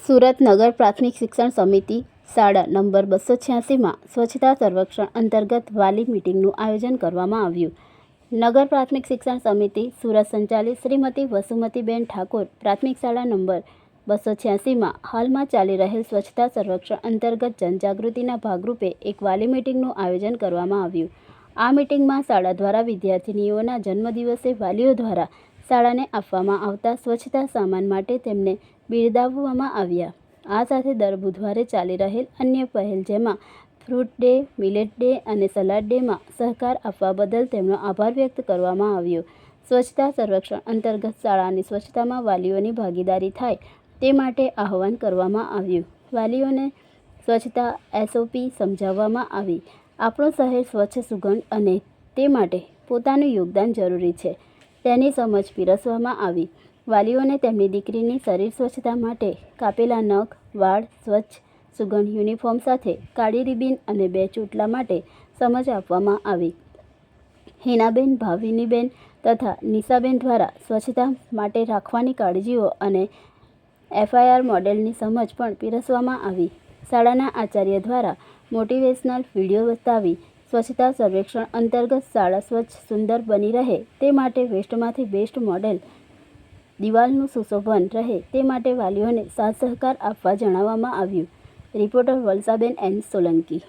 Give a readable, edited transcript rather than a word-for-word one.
સુરત નગર પ્રાથમિક શિક્ષણ સમિતિ શાળા નંબર 286માં સ્વચ્છતા સર્વેક્ષણ અંતર્ગત વાલી મીટિંગનું આયોજન કરવામાં આવ્યું. નગર પ્રાથમિક શિક્ષણ સમિતિ સુરત સંચાલિત શ્રીમતી વસુમતીબેન ઠાકોર પ્રાથમિક શાળા નંબર 286માં હાલમાં ચાલી રહેલ સ્વચ્છતા સર્વેક્ષણ અંતર્ગત જનજાગૃતિના ભાગરૂપે એક વાલી મીટિંગનું આયોજન કરવામાં આવ્યું. આ મીટિંગમાં શાળા દ્વારા વિદ્યાર્થીનીઓના જન્મદિવસે વાલીઓ દ્વારા શાળાને આપવામાં આવતા સ્વચ્છતા સામાન માટે તેમને બિરદાવવામાં આવ્યા. આ સાથે દર બુધવારે ચાલી રહેલ અન્ય પહેલ જેમાં ફ્રૂટ ડે, મિલેટ ડે અને સલાડ ડેમાં સહકાર આપવા બદલ તેમનો આભાર વ્યક્ત કરવામાં આવ્યો. સ્વચ્છતા સર્વેક્ષણ અંતર્ગત શાળાની સ્વચ્છતામાં વાલીઓની ભાગીદારી થાય તે માટે આહવાન કરવામાં આવ્યું. વાલીઓને સ્વચ્છતા SOP સમજાવવામાં આવી. આપણું શહેર સ્વચ્છ, સુગંધ અને તે માટે પોતાનું યોગદાન જરૂરી છે તેની સમજ પીરસવામાં આવી. વાલીઓને તેમની દીકરીની શરીર સ્વચ્છતા માટે કાપેલા નખ, વાળ સ્વચ્છ, સુગંધ, યુનિફોર્મ સાથે કાળી રિબીન અને 2 ચોટલા માટે સમજ આપવામાં આવી. હિનાબેન, ભાવિનીબેન તથા નિશાબેન દ્વારા સ્વચ્છતા માટે રાખવાની કાળજીઓ અને FIR મોડેલની સમજ પણ પીરસવામાં આવી. શાળાના આચાર્ય દ્વારા મોટિવેશનલ વિડીયો બતાવી સ્વચ્છતા સર્વેક્ષણ અંતર્ગત શાળા સ્વચ્છ, સુંદર બની રહે તે માટે વેસ્ટમાંથી બેસ્ટ મોડેલ દિવાલનું સુશોભન રહે તે માટે વાલીઓને સાથ સહકાર આપવા જણાવવામાં આવ્યું. Reporter Valsaben N. સોલંકી.